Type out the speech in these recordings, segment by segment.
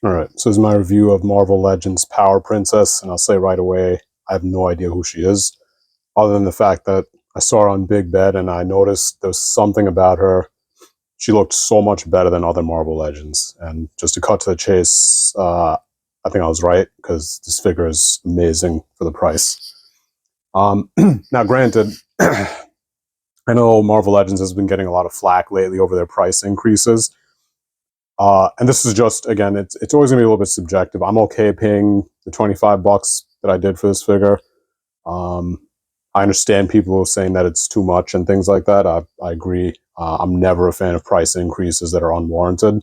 Alright, so this is my review of Marvel Legends Power Princess, and I'll say right away, I have no idea who she is, other than the fact that I saw her on Big Bed and I noticed there's something about her. She looked so much better than other Marvel Legends. And just to cut to the chase, I think I was right, because this figure is amazing for the price. Now granted, I know Marvel Legends has been getting a lot of flack lately over their price increases. And this is just, again, it's always going to be a little bit subjective. I'm okay paying the $25 that I did for this figure. I understand people saying that it's too much and things like that. I agree. I'm never a fan of price increases that are unwarranted.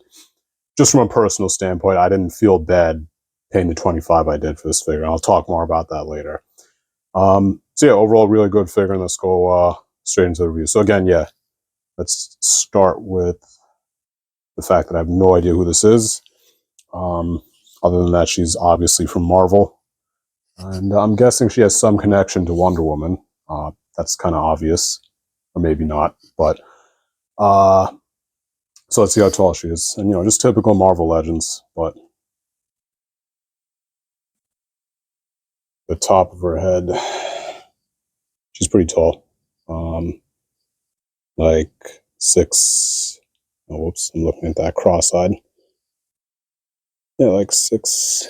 Just from a personal standpoint, I didn't feel bad paying the $25 I did for this figure. I'll talk more about that later. So yeah, overall, really good figure, and let's go straight into the review. So again, yeah, let's start with the fact that I have no idea who this is. Other than that, she's obviously from Marvel. And I'm guessing she has some connection to Wonder Woman. That's kind of obvious. Or maybe not. But, so let's see how tall she is. And, you know, just typical Marvel Legends. But the top of her head, she's pretty tall. Like 6... Oh, whoops, I'm looking at that cross-eyed. Yeah, like 6.5.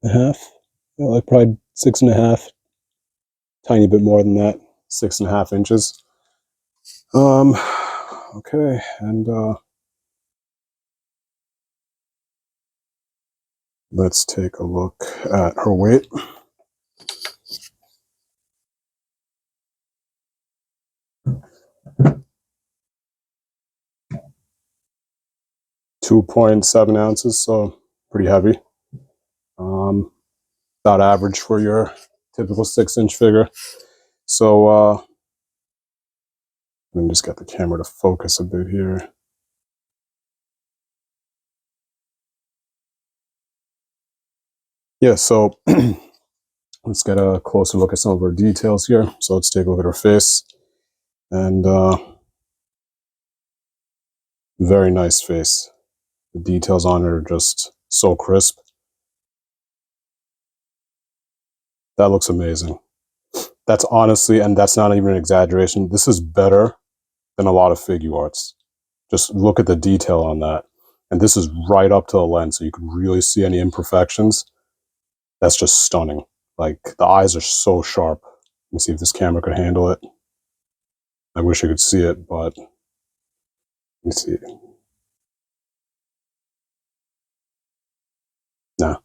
Yeah, like probably 6.5. Tiny bit more than that. 6.5 inches. Okay, and let's take a look at her weight. .7 ounces, so pretty heavy. About average for your typical 6-inch figure. So let me just get the camera to focus a bit here. Yeah, so let's get a closer look at some of her details here. So let's take a look at her face. And very nice face. The details on her are just so crisp. That looks amazing. That's honestly, and that's not even an exaggeration, this is better than a lot of figure arts. Just look at the detail on that. And this is right up to the lens, so you can really see any imperfections. That's just stunning. Like, the eyes are so sharp. Let me see if this camera could handle it. I wish I could see it, but let me see. Nah.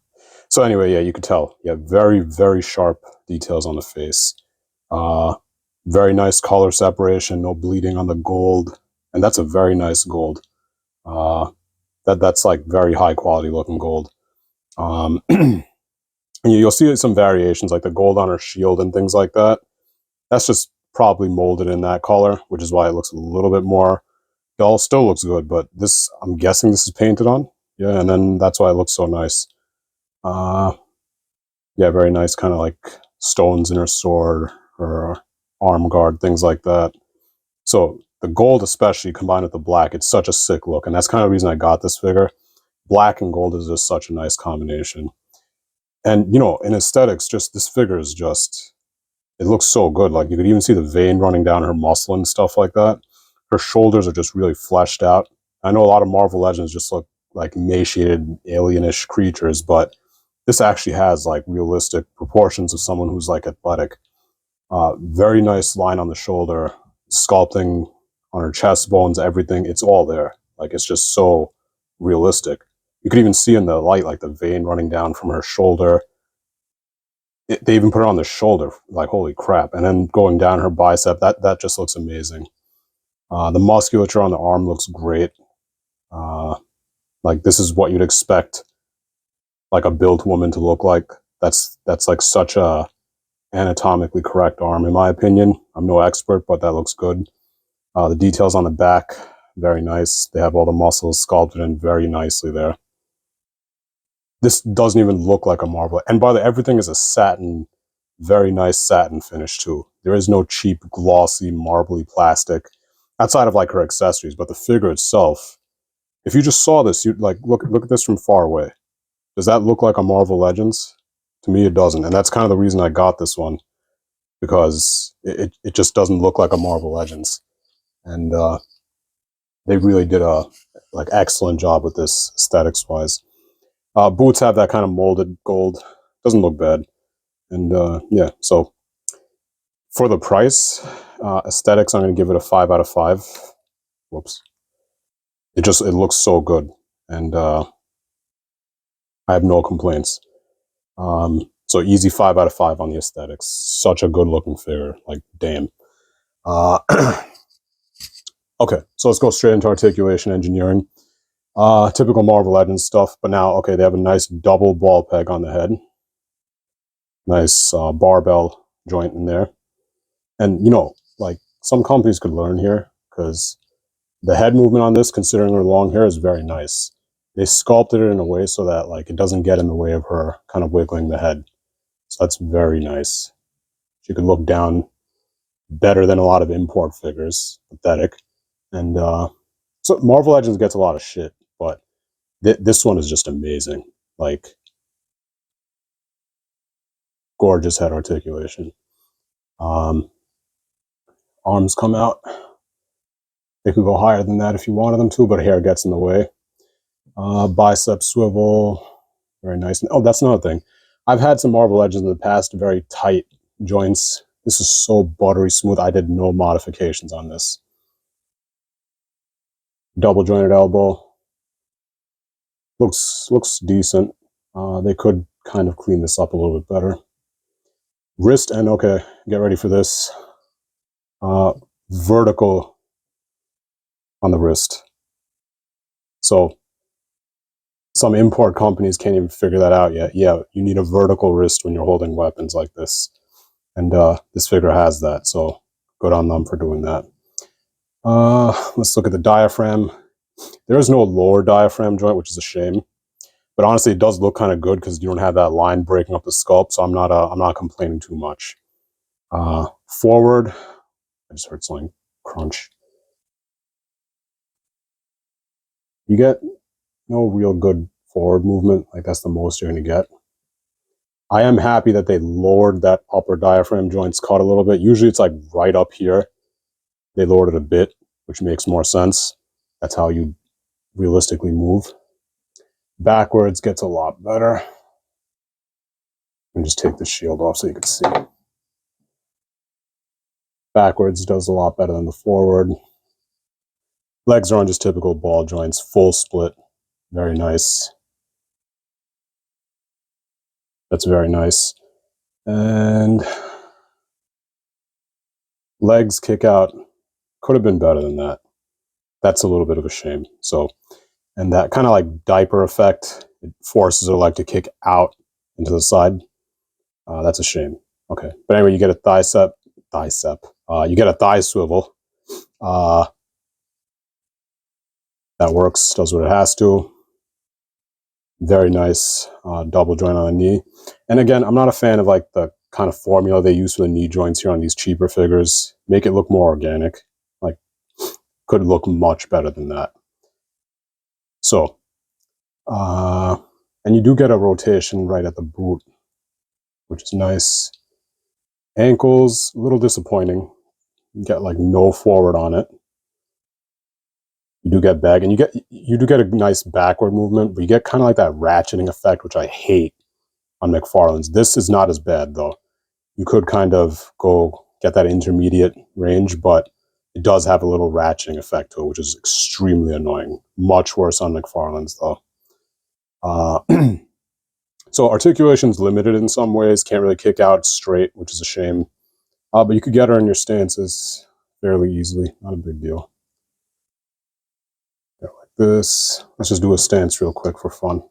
So anyway, yeah, you could tell. Yeah, very, very sharp details on the face. Very nice color separation, no bleeding on the gold. And that's a very nice gold. That's like very high quality looking gold. And you'll see some variations, like the gold on her shield and things like that. That's just probably molded in that color, which is why it looks a little bit more dull. Still looks good, but this, I'm guessing this is painted on. Yeah, and then that's why it looks so nice. Yeah, very nice, kind of like stones in her sword or arm guard, things like that. So the gold, especially combined with the black, it's such a sick look, and that's kind of the reason I got this figure. Black and gold is just such a nice combination. And, you know, in aesthetics, just this figure is just, it looks so good. Like, you could even see the vein running down her muscle and stuff like that. Her shoulders are just really fleshed out. I know a lot of Marvel Legends just look like emaciated, alienish creatures, but this actually has like realistic proportions of someone who's like athletic. Very nice line on the shoulder, sculpting on her chest bones, everything. It's all there. Like, it's just so realistic. You could even see in the light, like the vein running down from her shoulder. They even put her on the shoulder, like, holy crap. And then going down her bicep, that just looks amazing. The musculature on the arm looks great. Like, this is what you'd expect like a built woman to look like. That's like such a anatomically correct arm, in my opinion. I'm no expert, but that looks good. The details on the back, very nice. They have all the muscles sculpted in very nicely there. This doesn't even look like a Marvel. And by the way, everything is a satin, very nice satin finish too. There is no cheap, glossy, marbly plastic, outside of like her accessories, but the figure itself if you just saw this, you'd like look at this from far away. Does that look like a Marvel Legends? To me, it doesn't, and that's kind of the reason I got this one, because it just doesn't look like a Marvel Legends, and they really did a like excellent job with this aesthetics wise. Boots have that kind of molded gold, doesn't look bad, and yeah. So for the price, aesthetics, I'm going to give it a 5 out of 5. Whoops, it looks so good, and I have no complaints. So easy 5 out of 5 on the aesthetics. Such a good looking figure, like damn. Uh, okay, so let's go straight into articulation engineering. Typical Marvel Legends stuff, but now, okay, they have a nice double ball peg on the head. Nice barbell joint in there. And, you know, like some companies could learn here, because the head movement on this, considering her long hair, is very nice. They sculpted it in a way so that like it doesn't get in the way of her kind of wiggling the head. So that's very nice. She could look down better than a lot of import figures. Pathetic. And so Marvel Legends gets a lot of shit, but this one is just amazing. Like, gorgeous head articulation. Arms come out. They could go higher than that if you wanted them to, but hair gets in the way. Bicep swivel. Very nice. Oh, that's another thing. I've had some Marvel Legends in the past, very tight joints. This is so buttery smooth. I did no modifications on this. Double jointed elbow. Looks decent. They could kind of clean this up a little bit better. Wrist, and okay, get ready for this. Vertical on the wrist. So some import companies can't even figure that out yet. Yeah, you need a vertical wrist when you're holding weapons like this. And this figure has that, so good on them for doing that. Let's look at the diaphragm. There is no lower diaphragm joint, which is a shame. But honestly, it does look kind of good because you don't have that line breaking up the sculpt, so I'm not complaining too much. Forward, I just heard something crunch. You get no real good forward movement. Like, that's the most you're going to get. I am happy that they lowered that upper diaphragm joint's cut a little bit. Usually it's like right up here. They lowered it a bit, which makes more sense. That's how you realistically move. Backwards gets a lot better. And just take the shield off so you can see. Backwards does a lot better than the forward. Legs are on just typical ball joints, full split. Very nice. That's very nice. And legs kick out. Could have been better than that. That's a little bit of a shame. So, and that kind of like diaper effect, it forces her leg to kick out into the side. That's a shame. Okay. But anyway, you get a you get a thigh swivel. That works, does what it has to. Very nice double joint on the knee. And again, I'm not a fan of like the kind of formula they use for the knee joints here on these cheaper figures. Make it look more organic. Like, could look much better than that. So, and you do get a rotation right at the boot, which is nice. Ankles, a little disappointing. You get like no forward on it. You do get bag, and you do get a nice backward movement, but you get kind of like that ratcheting effect, which I hate on McFarlane's. This is not as bad though. You could kind of go get that intermediate range, but it does have a little ratcheting effect to it, which is extremely annoying. Much worse on McFarlane's though. So articulation's limited in some ways. Can't really kick out straight, which is a shame. But you could get her in your stances fairly easily. Not a big deal. Go like this. Let's just do a stance real quick for fun.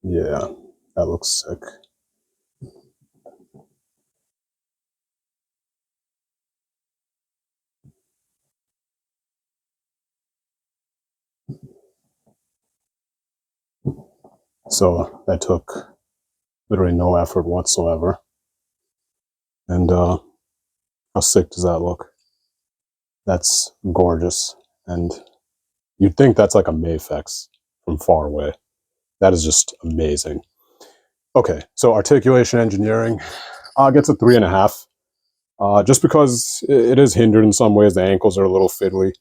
Yeah, that looks sick. So that took literally no effort whatsoever. And How sick does that look? That's gorgeous. And you'd think that's like a Mafex from far away. That is just amazing. Okay, so articulation engineering gets a 3.5. Just because it is hindered in some ways. The ankles are a little fiddly.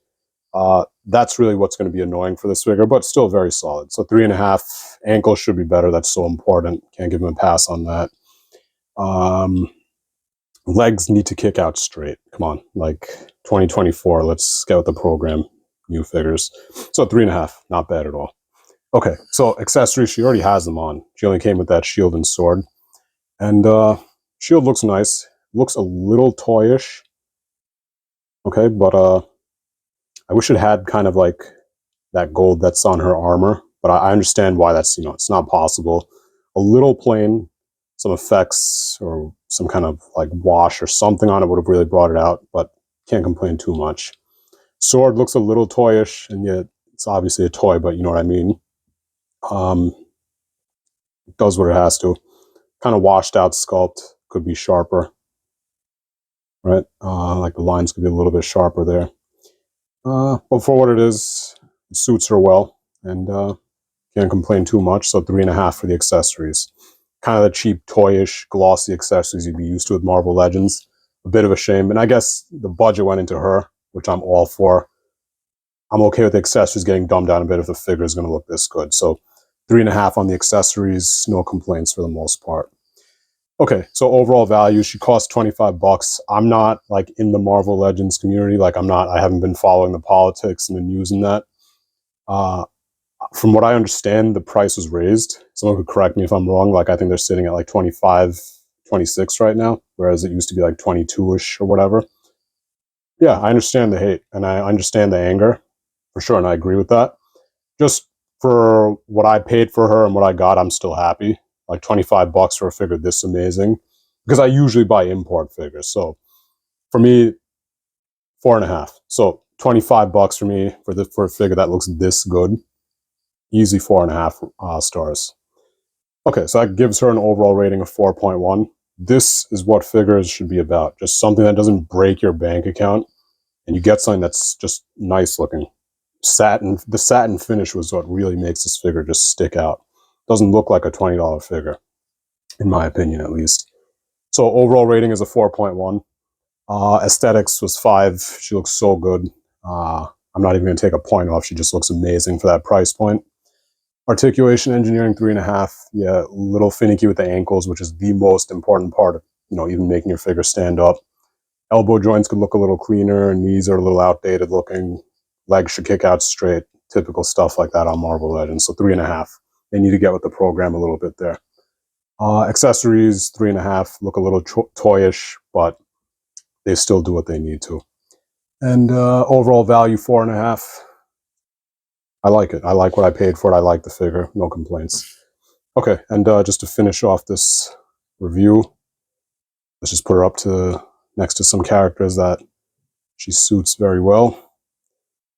That's really what's going to be annoying for this figure, but still very solid. So 3.5. Ankles should be better. That's so important. Can't give him a pass on that. Legs need to kick out straight. Come on, like 2024. Let's get with the program. New figures. So 3.5. Not bad at all. Okay, so accessories. She already has them on. She only came with that shield and sword. And shield looks nice. Looks a little toyish. Okay, but I wish it had kind of like that gold that's on her armor, but I understand why that's, it's not possible. A little plain, some effects or some kind of like wash or something on it would have really brought it out, but can't complain too much. Sword looks a little toyish, and yet it's obviously a toy, but you know what I mean. It does what it has to. Kind of washed out sculpt, could be sharper, right? Like the lines could be a little bit sharper there. But for what it is, it suits her well, and can't complain too much. So 3.5 for the accessories. Kind of the cheap, toyish, glossy accessories you'd be used to with Marvel Legends. A bit of a shame, and I guess the budget went into her, which I'm all for. I'm okay with the accessories getting dumbed down a bit if the figure is going to look this good. So 3.5 on the accessories, no complaints for the most part. Okay, so overall value, she cost $25. I'm not like in the Marvel Legends community. Like I haven't been following the politics and the news and that. From what I understand, the price was raised. Someone could correct me if I'm wrong. Like I think they're sitting at like 25, 26 right now, whereas it used to be like 22-ish or whatever. Yeah, I understand the hate and I understand the anger for sure, and I agree with that. Just for what I paid for her and what I got, I'm still happy. Like $25 for a figure this amazing, because I usually buy import figures. So for me, 4.5. So $25 for me for a figure that looks this good. Easy 4.5 stars. Okay, so that gives her an overall rating of 4.1. This is what figures should be about. Just something that doesn't break your bank account, and you get something that's just nice looking. The satin finish was what really makes this figure just stick out. Doesn't look like a $20 figure, in my opinion at least. So overall rating is a 4.1. Aesthetics was 5. She looks so good. I'm not even going to take a point off. She just looks amazing for that price point. Articulation engineering 3.5. Yeah, a little finicky with the ankles, which is the most important part of, even making your figure stand up. Elbow joints could look a little cleaner. Knees are a little outdated looking. Legs should kick out straight. Typical stuff like that on Marvel Legends. So 3.5. They need to get with the program a little bit there. Accessories 3.5. Look a little toyish, but they still do what they need to. And overall value 4.5. I like it. I like what I paid for it. I like the figure. No complaints. Okay, and just to finish off this review, let's just put her up next to some characters that she suits very well.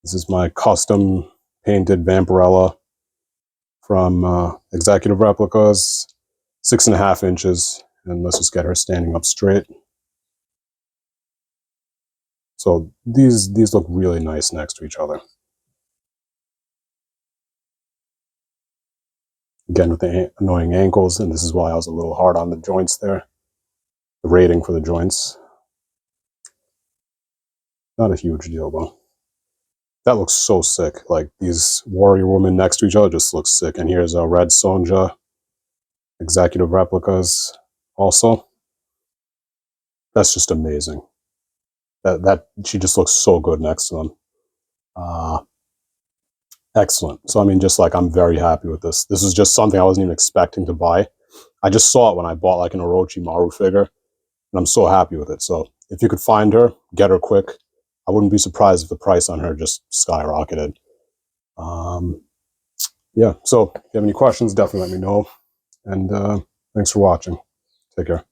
This is my custom painted Vampirella from Executive Replicas, 6.5 inches, and let's just get her standing up straight. So these look really nice next to each other. Again, with the annoying ankles, and this is why I was a little hard on the joints there. The rating for the joints. Not a huge deal, though. That looks so sick. Like, these warrior women next to each other just look sick. And here's a Red Sonja, Executive Replicas also. That's just amazing. That she just looks so good next to them. Excellent. So, I mean, just like, I'm very happy with this. This is just something I wasn't even expecting to buy. I just saw it when I bought like an Orochimaru figure, and I'm so happy with it. So if you could find her, get her quick. I wouldn't be surprised if the price on her just skyrocketed. Yeah, so if you have any questions, definitely let me know. And thanks for watching. Take care.